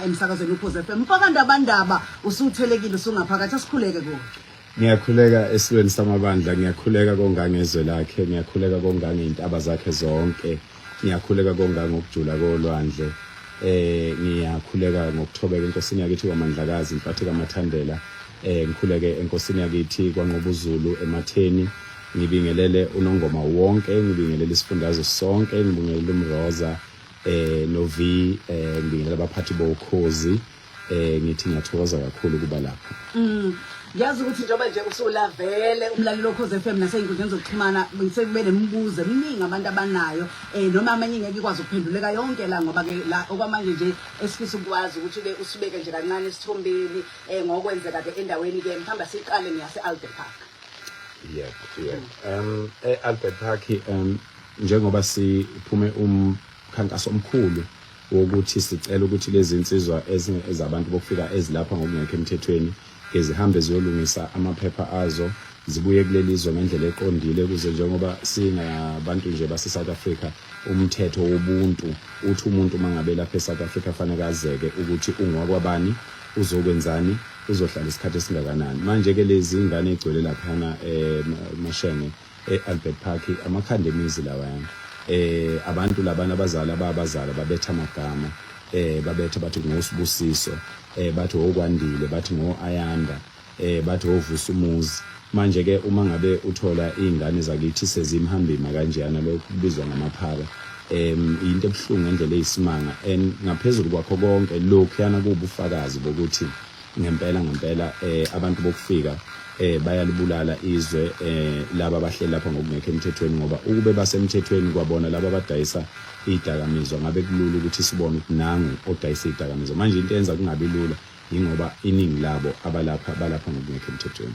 emsakazweni uKhozi FM mfaka ndabandaba usuthelekile usungaphakathi asikhuleke kuwe. Ngiyakhuleka esilweni samabandla, ngiyakhuleka kongangezwe lakhe, ngiyakhuleka kongange intaba zakhe zonke, ngiyakhuleka kongange ukujula kolwandle, ngiyakhuleka ngokuthobeka enkosini yakithi kwaMandlakazi Mphathi kaMathandela, ngikhuleke enkosini yakithi kwaNqobuzulu ematheni, ngibingelele uNongoma wonke, ngibingelele isifundazwe sonke, ngibingelele uMroza novi, ngibingelele abaphathi bokhozi, ngithi ngiyathokoza kakhulu kuba lapha. Ngiyazi ukuthi njengoba nje usulavele umlaleli woKhozi FM nasey'nkundleni zokuxhumana sekube nemibuzo eminingi abantu abanayo noma amanye ngeke ikwazi ukuphenduleka yonke la ngoba ke la okwamanje nje esifisa ukwazi ukuthi ke usibeke nje kancane isithombeni ngokwenzeka ke endaweni ke mhlawumbe siqale ngiyase Albert Park. Albert Park njengoba siphume umkhankaso omkhulu wokuthi sicela ukuthi lezi insizwa ezabantu bokufika ezilapha ngokungekho emthethweni ezihambe ziyolungisa amaphepha azo zibuye kuleli izwe ngendlela eqondile kuze njengoba singabantu nje base South Africa umthetho wobuntu uthi umuntu mangabe lapha eSouth Africa fanele azeke ukuthi ungwakwabani uzokwenzani uzohlala isikhathi esingakanani. Manje ke lezi ingane egcwele laphana Mashenge Albert Park amakhandemizi lawayana abantu labana abazali ababazali babetha amagama babetha bathi ngoSibusiso bathi okwandile bathi ngoAyanda bathi ovusa umuzi. Manje ke uma ngabe uthola izingane zakithi sezimhambima kanjena lokho kubizwa ngamaphara into ebhlungu ngendlela eyisimanga ngaphezulu kwakho konke lokho yana kubufakazi bokuthi ngempela abantu bokufika bayalibulala izwe laba abahleli lapha ngokungekho emthethweni ngoba ukube basemthethweni kwabona laba abadayisa idakamizwa ngabe kulula ukuthi sibone ukuthi nangu odayisa idakamizwa. Manje into yenza kungabi lula ingoba iningi labo balapha ngokungekho emthethweni.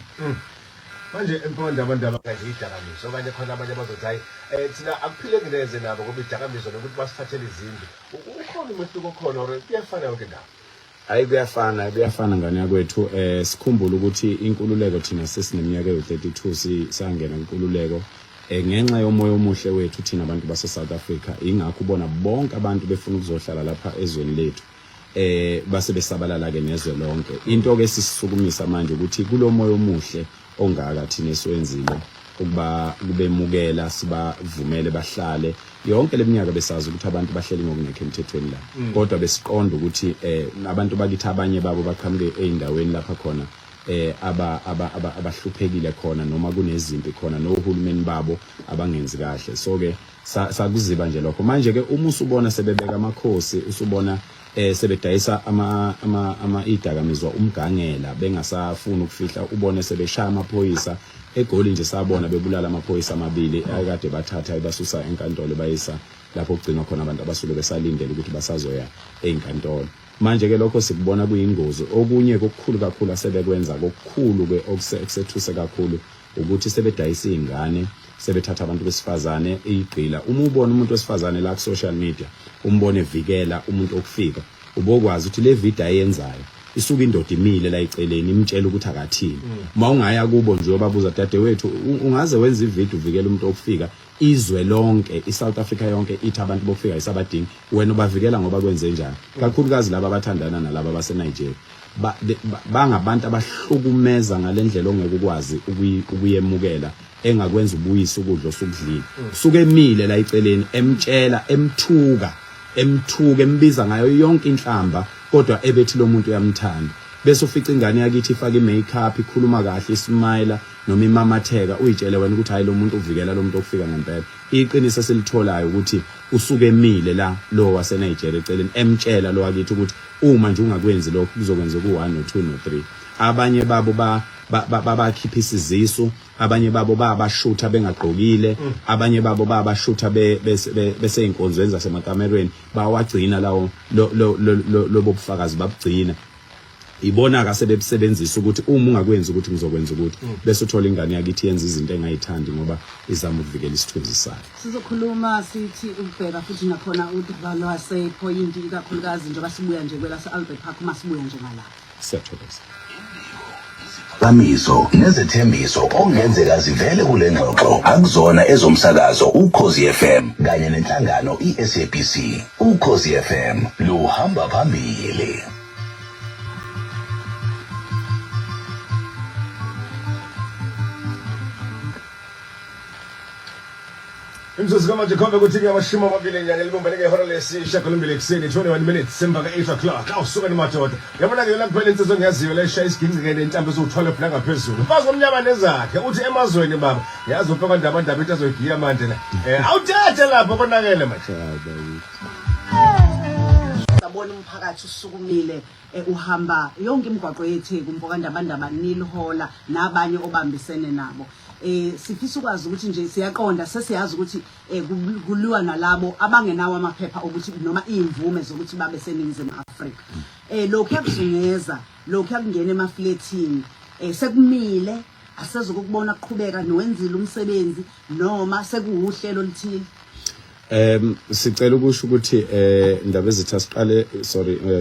Manje empondo abantu abakanje idakamizwa okanye khona abanye abazothi hayi thina akuphileke neze nabo ngoba idakamizwa nokuthi basithathele izindlu ukhona umehluko khona or kuyafana yonke ndawo. Hayi kuyafana ngane yakwethu sikhumbula ukuthi inkululeko thina sesineminyaka eyi32 sangena inkululeko ngenxa yomoya omuhle wethu thina abantu base South Africa ingakho ubona bonke abantu befuna ukuzohlala lapha ezweni lethu base besabalala ke nezwe lonke. Into ke sisisukumisa manje ukuthi kulomoya omuhle ongaka thina esiwenzile ukuba kubemukela sibavumele bahlale yonke leminyaka besazi ukuthi abantu bahleli ngokungekho emthethweni la kodwa besiqonda ukuthi abantu bakithi abanye babo baqhamuke eindaweni lapha khona abahluphekile khona noma kunezimpi khona nohulumeni babo abangenzi kahle. So ke sakuziba nje lokho. Manje ke uma usubona sebebeka amakhosi usubona sebedayisa idakamizwa umgangela bengasafuna ukufihla ubone sebeshaya amaphoyisa eGoli nje sabona bebulala amaphoyisa amabili akade bathatha ebasusa enkantolo bayisa lapho kugcina khona abantu abasuke besalindele ukuthi basazoya enkantolo. Manje ke lokho sikubona kuyingozi. Okunye kokukhulu kakhulu asebekwenza kokukhulu ke okusethuse kakhulu ukuthi sebedayisa izingane sebethatha abantu besifazane igqila. Uma ubona umuntu wesifazane la ku social media umbone evikela umuntu okufika ubokwazi ukuthi le video ayenzayo isuka indoda imile la iceleni imtshela ukuthi akathini. Uma ungaya kubo nje obabuza dadewethu ungaze wenza ivideo uvikela umuntu okufika izwe lonke iSouth Africa yonke ithi abantu bokufika isabadingi wena ubavikela ngoba kwenze njani. Kakhulukazi laba abathandana nalabo base Nigeria bangabantu abahlukumeza ngalendlela ongeke ukwazi ukuyemukela engakwenza ubuyisa ukudla osukudlile suke emile la iceleni emtshela emthuka embiza ngayo yonke inhlamba kodwa ebethi lo muntu uyamthanda bese ufica ingane yakithi ifaka imakeup ikhuluma kahle ismile noma imamatheka uyitshele wena ukuthi hayi lo muntu uvikela lo muntu okufika ngempela. Iqiniso selitholayo ukuthi usuke emile la lo wase Nigeria eceleni emtshela lo wakithi ukuthi uma nje ungakwenzi lokho kuzokwenza ku1 no2 no3. Abanye babo bakhipha isizisu, abanye babo babashutha bengagqokile, abanye babo babashutha bese inkonzweni zasemakamerweni bawagcina lawo lobufakazi babugcina. Ibona ka sebebisebenzisa ukuthi uma ungakwenza ukuthi ngizokwenza ukuthi bese uthola ingane yakithi yenza izinto engayithandi ngoba izama ukuvikela isithunzi sayo. Sizokhuluma sithi ubheka futhi nakhona udivalo wasePoint ikakhulukazi njengoba sibuya nje kwela se-Albert Park uma sibuya nje ngalapha. Siyathokoza. Lamiso nezethembiso okungenzeka zivele kule ngxoxo akuzona ezomsakazo uKhozi FM kanye nenhlangano iSABC. uKhozi FM luhamba phambili. Imzuzu kamanje khombe ukuthi kuyamashima amabili nyanga libombaleke ihora lesishagalombili ekuseni 21 minutes emva ka8 o'clock. Awusuka ni madoda. Yabona ke la kuphela insizwe ngiyaziyo le shaya isigingqike nentambo ezo12 la ngaphezulu. Mfazi omnyama nezakhe uthi emazweni baba. Yazi uphoka ndaba into azoyigiya manje la. Awuthathe lapho konakele manje. Sabona umphakathi usukumile uhamba yonke imigwaqo yeTheku umfoka ndabandaba nilihola nabanye obambisene nabo. Sifisa ukwazi ukuthi nje siyaqonda sesiyazi ukuthi kuliwa nalabo abangenawo amaphepha ukuthi noma imvume zokuthi babe seningizimu Afrika. Lokho yakuzungeza, lokho yakungena emafletini, sekumile asezokubona kuqhubeka nowenzile umsebenzi noma sekuuhlelo lithile. Sicela ukusho ukuthi indaba ezitha siqale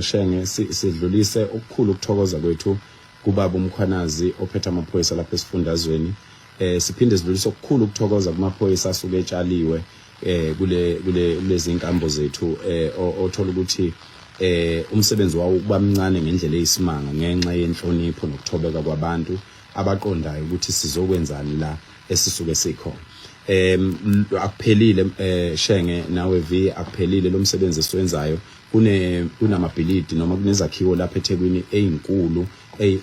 shenge sidlulise okukhulu ukuthokoza kwethu kubaba umkhwanazi ophethe amaphoyisa lapha esifundazweni. Siphinde sidlulise okukhulu ukuthokoza kumaphoyisa asuke etshaliwe kulezi inkambo zethu othola ukuthi umsebenzi wawo kuba mncane ngendlela eyisimanga ngenxa yenhlonipho nokuthobeka kwabantu abaqondayo ukuthi sizokwenzani la esisuke sikhona. Akuphelile shenge nawe V akuphelile lo msebenzi esiwenzayo kunamabhilidi noma kunezakhiwo lapha eThekwini ezinkulu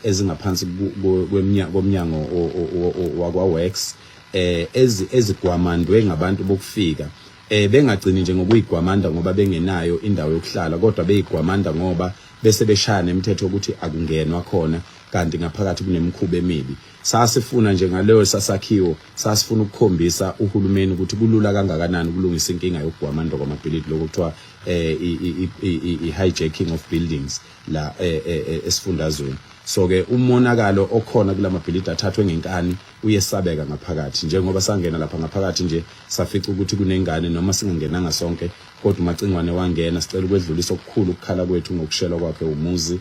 ezingaphansi komnyango wakwa-Works ezigwamandwe ngabantu bokufika bengagcini nje ngokuyigwamanda ngoba bengenayo indawo yokuhlala kodwa beyigwamanda ngoba bese beshaya nemithetho ukuthi akungenwa khona kanti ngaphakathi kunemikhuba emibi. Sasifuna nje ngaleyo sasakhiwo sasifuna ukukhombisa uhulumeni ukuthi kulula kangakanani ukulungisa inkinga yokugwamanda kwamabhilidi lokuthiwa i-hijacking of buildings la esifundazweni. So ke umonakalo okhona kulamabhilidi athathwe ngenkani uyesabeka ngaphakathi njengoba sangena lapha ngaphakathi nje safica ukuthi kunengane noma singenanga sonke kodwa umacingwane wangena sicela ukwedlulisa okukhulu ukukhala kwethu ngokushelwa kwakhe umuzi.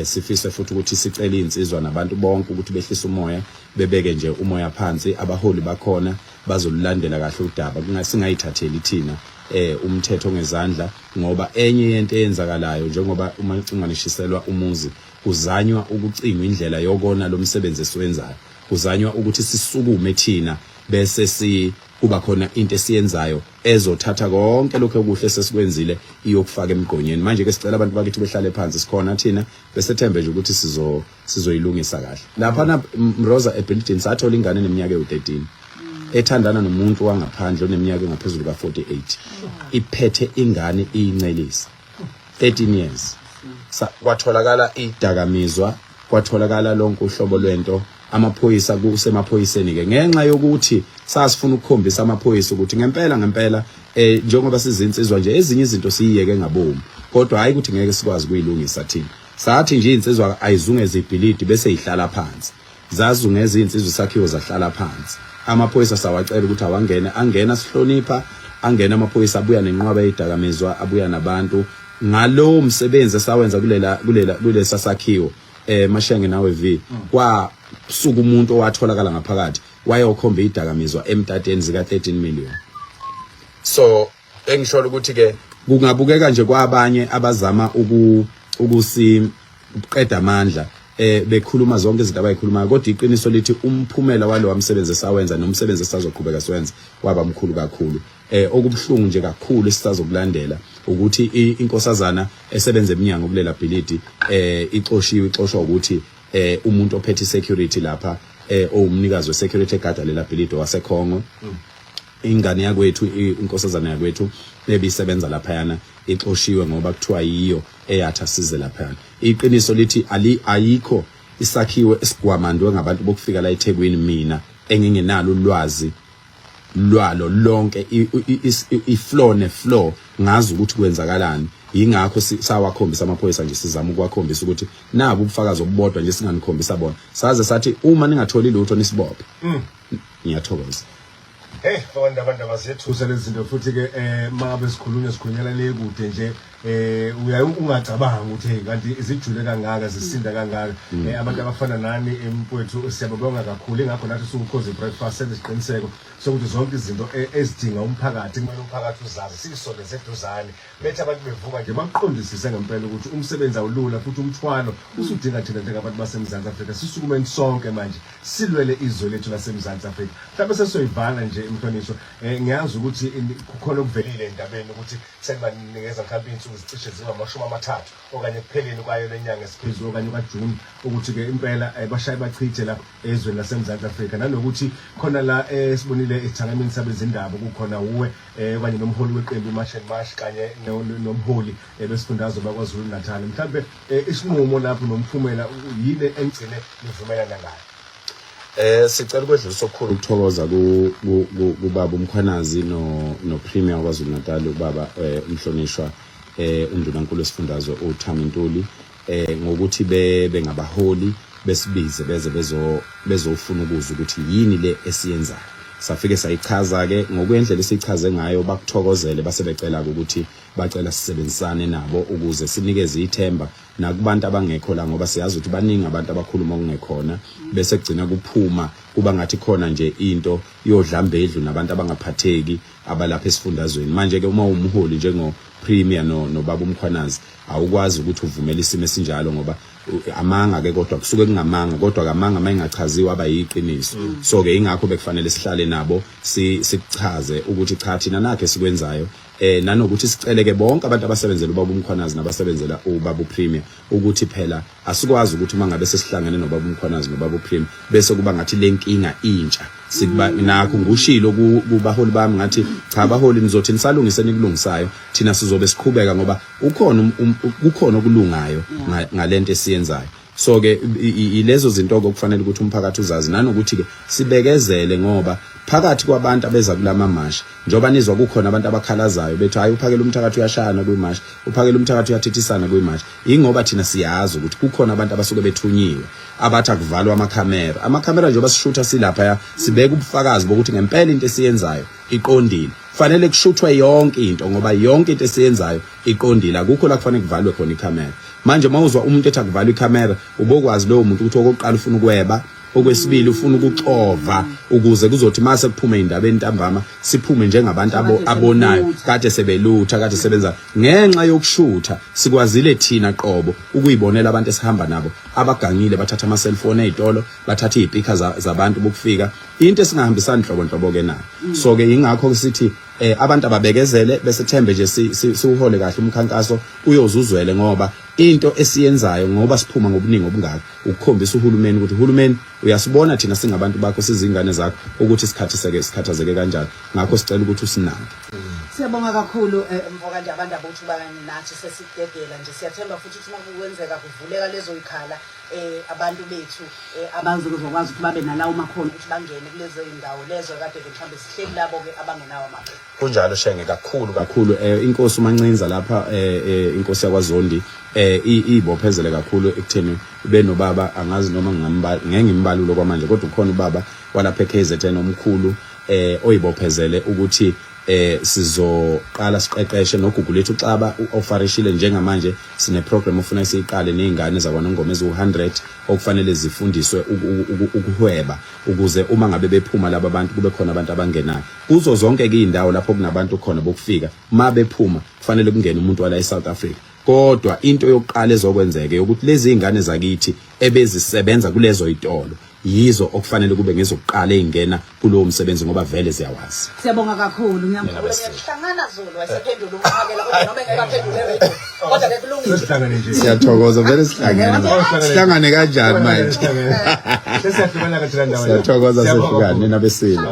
Sifise futhi ukuthi sicela insizwa nabantu bonke ukuthi behlise umoya bebeke nje umoya phansi abaholi bakhona bazolulandela kahle udaba kungasingayithatheli thina umthetho ngezandla ngoba enye yento eyenzakalayo njengoba umacingwane ishiselwa umuzi kuzanywa ukucingwa indlela yokona lo msebenzi esiwenzayo kuzanywa ukuthi sisukume thina bese kuba khona into esiyenzayo ezothatha konke lokho okuhle sesikwenzile iyokufaka emgqonyeni manje ke sicela abantu bakithi behlale phansi sikhona thina bese thembe nje ukuthi sizoyilungisa kahle lapha na Mroza eBuilding sathola ingane neminyaka ewu13 ethandana nomuntu wangaphandle oneminyaka engaphezulu ka48 iphethe ingane iyincelisa 13 years kwatholakala idakamizwa kwatholakala lonke uhlobo lwento amaphoyisa kusemaphoyiseni ke ngenxa yokuthi sasifuna ukukhombisa amaphoyisa ukuthi ngempela njengoba sizinsizwa nje ezinye izinto siyiyeke ngabomu kodwa hayi ukuthi ngeke sikwazi kuyilungisa thina sathi nje insizwa ayizungeze ibhilidi bese ihlala phansi zazungeza insizwa sakhiwo zahlala phansi amaphoyisa sawacela ukuthi angena sihlonipha angena amaphoyisa abuya nenqwaba eyidakamizwa abuya nabantu ngalo msebenzi esawenza kulesa sakhiwo mashenge nawe V kwa suku umuntu owatholakala ngaphakathi wayokhomba idakamizwa emtateni zika 13 million. So engisho ukuthi ke kungabukeka nje kwabanye abazama ukusiqeda amandla bekhuluma zonke izinto abayikhulumayo kodwa iqiniso lithi umphumela walo wamsebenzi esawenza nomsebenzi esazoqhubeka siwenza waba mkhulu kakhulu. Okubhlungu nje kakhulu esisazokulandela ukuthi inkosazana esebenza eminyango kulela bhilidi ixoshwa ukuthi umuntu ophethe security lapha owumnikazi we-security egada lela bhilidi waseKhongo ingane yakwethu inkosazana yakwethu bebisebenza lapha yana ixoshiwe ngoba kuthiwa yiyo eyatha size lapha yana. Iqiniso lithi ayikho isakhiwo esigwamandwe ngabantu bokufika la eThekwini mina engingenalo ulwazi lwalo lonke ifloor nefloor ngazi ukuthi kwenzakalani ingakho sawakhombisa amaphoyisa nje sizama ukwakhombisa ukuthi nabo ubufakazi obubodwa nje singanikhombisa bona saze sathi uma ningatholi lutho nisibophe. Ngiyathokoza. Fonda abantu abasethusa lezi zinto futhi ke mangabe sikhulunyela le kude nje ungacabangi ukuthi kanti izijule kangaka zisinda kangaka abantu abafana nani emfowethu siyababonga kakhulu ingakho nathi sukukhoze breakfast senesiqiniseko sokuthi zonke izinto ezidinga umphakathi kumele umphakathi uzazi sisole seduzane bethe abantu bevuka nje baqondisise ngempela ukuthi umsebenzi awulula futhi umthwalo usudinga thina njengabantu baseMzantsi Afrika sisukumeni sonke manje silwele izwe lethu laseMzantsi Afrika mhlawumbe sesoyivala nje Mhlonishwa ngiyazi ukuthi kukhona okuvelile endabeni ukuthi senibanikeza mhlawumbe insuku zicishe ziba30 okanye kupheleni kwayo lenyanga esiphezulu okanye kaJune ukuthi ke impela bashaye bachithe la ezweni laseMzantsi Afrika nanokuthi khona la sibonile ethangamini sabezindaba kukhona uwe okanye nomholi weqembu March and March kanye nomholi besifundazwe bakwaZulu Natal mhlawumbe isinqumo lapho nomphumela yini engcine nivumelana ngayo. Sicela ukwedlulisa okukhulu ukuthokoza kubaba uMkhwanazi no Premier kwaZulu Natal ubaba umhlonishwa undunankulu wesifundazwe uThami Ntuli ngokuthi bengabaholi besibize bezofuna ukuzwa ukuthi yini le esiyenzayo. Safike sayichaza ke ngokwendlela esichaze ngayo bakuthokozele basebecela ukuthi bacela sisebenzisane nabo ukuze sinikeze ithemba nakubantu abangekho la ngoba siyazi ukuthi baningi abantu abakhuluma okungekhona bese kugcina kuphuma kuba ngathi khona nje into yodlambedlu nabantu abangaphatheki abalapha esifundazweni. Manje ke uma umholi njengo Premier no baba uMkhwanazi awukwazi ukuthi uvumele isimo esinjalo ngoba amanga ke kodwa kusuke kungamanga kodwa kamanga mayengachaziwa abayiqiniso. So ke ingakho bekufanele sihlale nabo sikuchaze ukuthi cha thina nakhe sikwenzayo nanokuthi siceleke bonke abantu abasebenzela ubaba uMkhwanazi nabasebenzela ubaba uPremier ukuthi phela asikwazi ukuthi mangabe sesihlangene nobaba uMkhwanazi nobaba uPremier bese kuba ngathi lenkinga intsha sikuba nakho ngushilo kubaholi bami ngathi cha abaholi nizothi nisalungise nikulungisayo thina sizobe siqhubeka ngoba kukhona okulungayo ngalento esiyenzayo. So ke ilezo zinto okufanele ukuthi umphakathi uzazi nanokuthi ke sibekezele ngoba phakathi kwabantu abeza kulama mashi njoba nizwa kukhona abantu abakhalazayo bethi hayi uphakela umthakathi uyashana kwimashi uphakela umthakathi uyathethisana kwimashi ingoba thina siyazi ukuthi kukhona abantu abasuke bethunyiwe abathi akuvalwa amakhamera njoba sishutha silapha sibeka ubufakazi bokuthi ngempela into esiyenzayo iqondile. Kufanele kushuthwe yonke into ngoba yonke into esiyenzayo iqondile akukho la kufanele kuvalwe khona ikhamera. Manje mawuzwa umuntu ethi akuvalwe ikhamera ubokwazi lo muntu ukuthi okokuqala ufuna ukweba okwesibili ufuna ukuxova ukuze kuzothi mase kuphume indaba entambama siphume njengabantu abonayo kade sebelutha kade sebenza ngenxa yokushutha sikwazile thina qobo ukuyibonela abantu esihamba nabo abagangile bathatha ama cellphone ezitolo bathatha izipika zabantu bokufika into esingahambisani nhlobo ke nayo. So ke ingakho sithi abantu ababekezele bese thembe nje siuhole kahle umkhankaso uyozuzwele ngoba into esiyenzayo ngoba siphuma ngobuningi obungaka ukukhombisa uhulumeni ukuthi uhulumeni uyasibona thina singabantu bakho sizingane zakho ukuthi sikhathazeke kanjani ngakho sicela ukuthi usinake. Siyabonga kakhulu mfoka nje abantu abothu bakanye nathi sesidedela nje siyathemba futhi ukuthi makuwenzeka kuvuleka lezo ikhala abantu bethu abazokwazi ukuthi babe nalawo makhono ukuthi bangene kulezo indawo lezo kade mhlambe sihleli labo ke abangenawo amakhono. Kunjalo Shenge kakhulu inkosi uMancinza lapha inkosi yakwaZondi ibophezele kakhulu ekutheni benobaba angazi noma ngengimbalulo kwamanje kodwa ukhona ubaba walapha eKZN omkhulu oyibophezele ukuthi sizoqala siqeqeshe noGugu lethu Xaba ofarishile njengamanje sine program ofuna siyiqale nezingane zakwaNongoma ezu100 okufanele zifundiswe ukuhweba ukuze uma ngabe bephuma laba bantu kube khona abantu abangenayo kuzo zonke ke indawo lapho kunabantu khona bokufika mabephuma kufanele kungene umuntu wala eSouth Africa. Kodwa into yokuqala ezokwenzeka ukuthi lezi ingane zakithi ebezisebenza kulezo izitolo yizo okufanele kube ngezokuqala ezingena kulowo msebenzi ngoba vele ziyawazi. Siyabonga kakhulu ngiyahlangana Zulu wasephendula umphakela kodwa noma engekaphendule radio kodwa ke kulungile. Siyathokoza vele sihlangane kanjani manje. Sesiyahlukana kathina ndawo. Siyathokoza sehlukane nabesile.